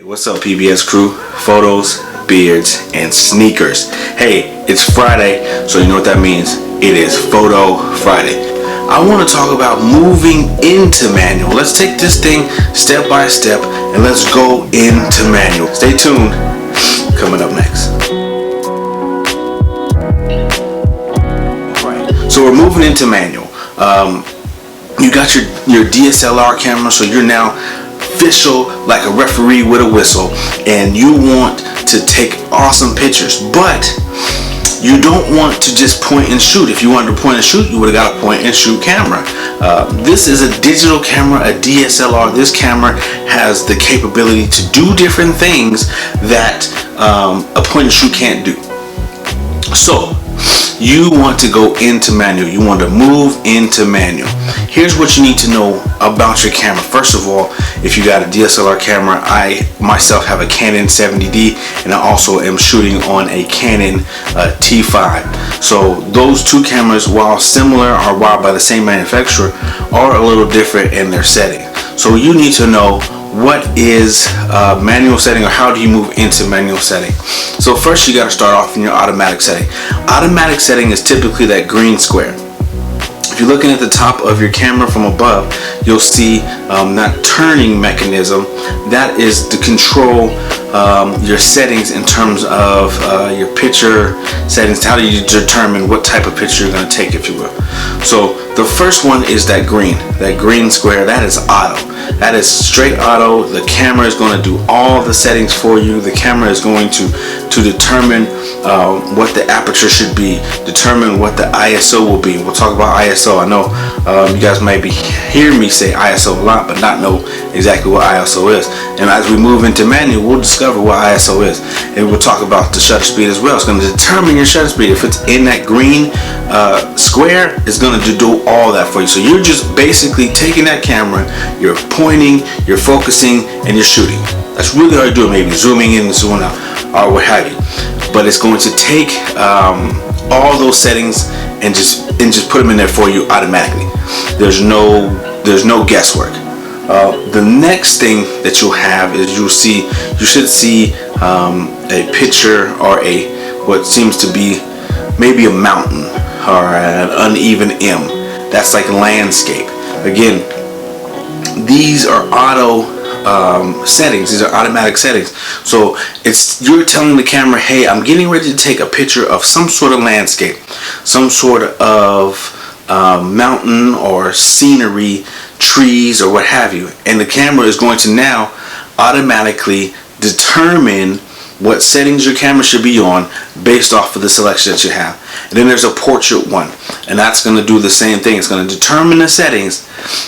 What's up, PBS crew? Photos, beards, and sneakers. Hey, it's Friday, so you know what that means. It is Foto Friday. I want to talk about moving into manual. Let's take this thing step by step and let's go into manual. Stay tuned. Coming up next. Alright, so we're moving into manual. You got your DSLR camera, so you're now official like a referee with a whistle, and you want to take awesome pictures, but you don't want to just point and shoot. If you wanted to point and shoot, you would have got a point and shoot camera. This is a digital camera, a DSLR. This camera has the capability to do different things that a point and shoot can't do. So you want to go into manual. You want to move into manual. Here's what you need to know about your camera. First of all, if you got a DSLR camera, I myself have a Canon 70D, and I also am shooting on a Canon T5. So those two cameras, while similar or while by the same manufacturer, are a little different in their setting. So you need to know what is manual setting, or how do you move into manual setting. So first you got to start off in your automatic setting. Automatic setting is typically that green square. If you're looking at the top of your camera from above, you'll see that turning mechanism. That is to control your settings in terms of your picture settings. How do you determine what type of picture you're going to take, if you will? So the first one is that green square. That is auto. That is straight auto. The camera is going to do all the settings for you. The camera is going to determine what the aperture should be, determine what the ISO will be. We'll talk about ISO. I know you guys might be hearing me say ISO a lot, but not know exactly what ISO is. And as we move into manual, we'll discover what ISO is, and we'll talk about the shutter speed as well. It's going to determine your shutter speed. If it's in that green square, it's going to do all that for you. So you're just basically taking that camera, you're pointing, you're focusing, and you're shooting. That's really all you do. Maybe zooming in and zooming out, or what have you. But it's going to take all those settings and just put them in there for you automatically. There's no guesswork. The next thing that you'll have is you should see a picture or what seems to be maybe a mountain or an uneven M. That's like landscape. Again, these are auto settings. These are automatic settings. So you're telling the camera, hey, I'm getting ready to take a picture of some sort of landscape, some sort of mountain or scenery, trees or what have you, and the camera is going to now automatically determine what settings your camera should be on based off of the selection that you have. And then there's a portrait one, and that's going to do the same thing. It's going to determine the settings,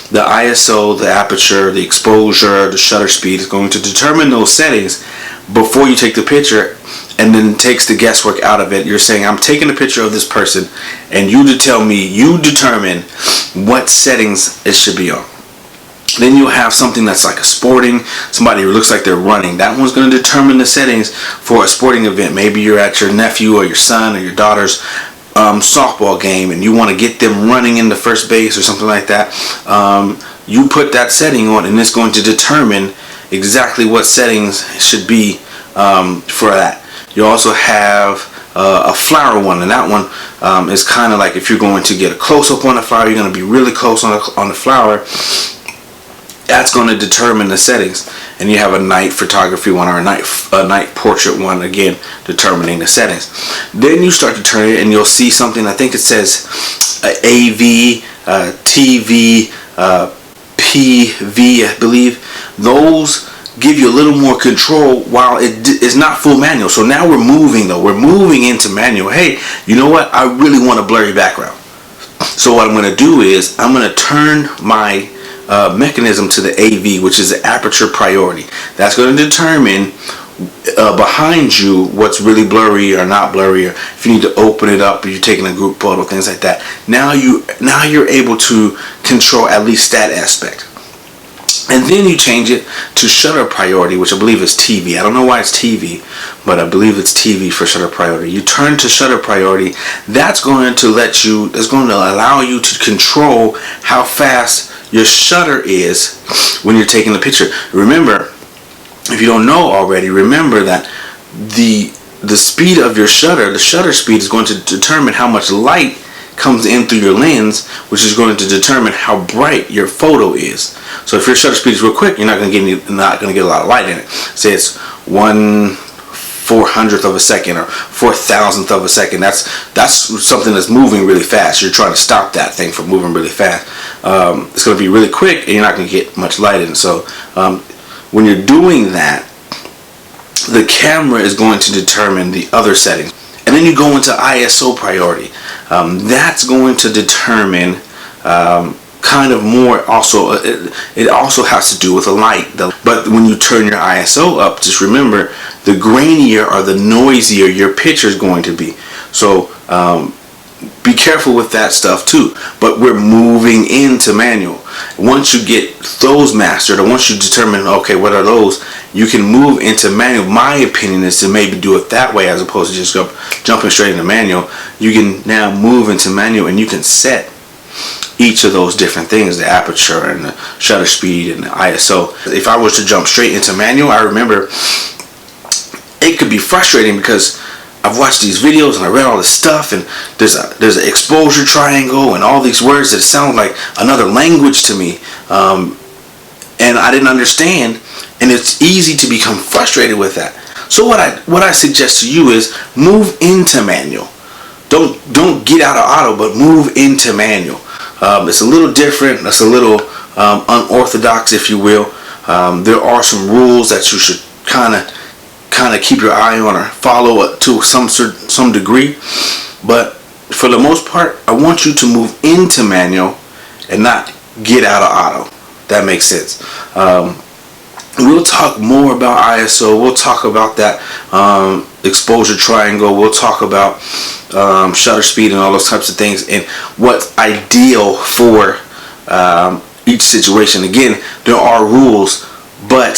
the ISO, the aperture, the exposure, the shutter speed. Is going to determine those settings before you take the picture, and then takes the guesswork out of it. You're saying, I'm taking a picture of this person, and you determine what settings it should be on. Then you have something that's like a sporting, somebody who looks like they're running. That one's going to determine the settings for a sporting event. Maybe you're at your nephew or your son or your daughter's softball game, and you want to get them running into first base or something like that. You put that setting on, and it's going to determine exactly what settings should be for that. You also have a flower one, and that one is kind of like if you're going to get a close-up on the flower, you're going to be really close on the flower. That's going to determine the settings. And you have a night photography one or a night portrait one, again determining the settings. Then you start to turn it, and you'll see something. I think it says AV, TV, PV, I believe. Those give you a little more control while it is not full manual. So now we're moving into manual. Hey, you know what? I really want a blurry background. So what I'm going to do is I'm going to turn my mechanism to the AV, which is the aperture priority. That's going to determine behind you what's really blurry or not blurry, or if you need to open it up, if you're taking a group photo, things like that. Now you're able to control at least that aspect. And then you change it to shutter priority, which I believe is TV. I don't know why it's TV, but I believe it's TV for shutter priority. You turn to shutter priority. That's going to allow you to control how fast your shutter is when you're taking the picture. Remember, if you don't know already, remember that the speed of your shutter, the shutter speed, is going to determine how much light comes in through your lens, which is going to determine how bright your photo is. So if your shutter speed is real quick, you're not going to get a lot of light in it. Say it's 1/400th of a second or 4,000th of a second. That's something that's moving really fast. You're trying to stop that thing from moving really fast. It's going to be really quick, and you're not going to get much light in it. So when you're doing that, the camera is going to determine the other settings. And then you go into ISO priority. That's going to determine kind of more also, it also has to do with the light. But when you turn your ISO up, just remember, the grainier or the noisier your picture is going to be. So be careful with that stuff too. But we're moving into manual. Once you get those mastered, or once you determine, okay, what are those, you can move into manual. My opinion is to maybe do it that way as opposed to just jumping straight into manual. You can now move into manual, and you can set each of those different things, the aperture and the shutter speed and the ISO. If I was to jump straight into manual, I remember it could be frustrating because I've watched these videos and I read all this stuff, and there's an exposure triangle and all these words that sound like another language to me, and I didn't understand, and it's easy to become frustrated with that. So what I suggest to you is move into manual. Don't get out of auto, but move into manual. It's a little different. It's a little unorthodox, if you will. There are some rules that you should kind of keep your eye on or follow to some degree. But for the most part, I want you to move into manual and not get out of auto. That makes sense. We'll talk more about ISO. We'll talk about that exposure triangle. We'll talk about shutter speed and all those types of things, and what's ideal for each situation. Again, there are rules, but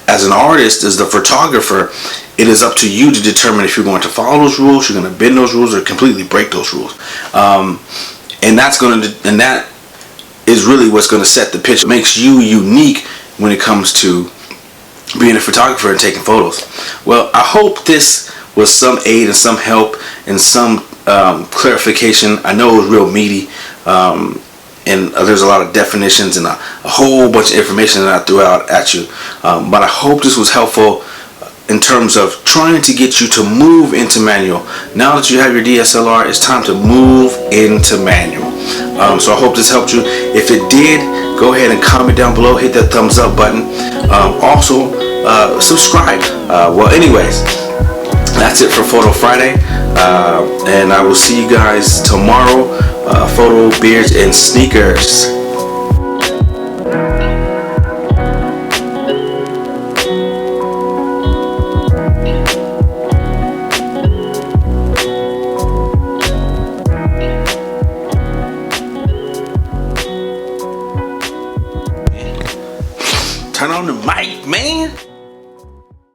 as an artist, as the photographer, it is up to you to determine if you're going to follow those rules, you're going to bend those rules, or completely break those rules. And that is really what's going to set the picture. It makes you unique when it comes to being a photographer and taking photos. Well, I hope this was some aid and some help and some clarification. I know it was real meaty, and there's a lot of definitions and a whole bunch of information that I threw out at you, but I hope this was helpful in terms of trying to get you to move into manual. Now that you have your DSLR, it's time to move into manual. So I hope this helped you. If it did, go ahead and comment down below, hit that thumbs up button. Also subscribe. Well, anyways, that's it for Foto Friday, and I will see you guys tomorrow. Photo, beards, and sneakers. Turn on the mic, man.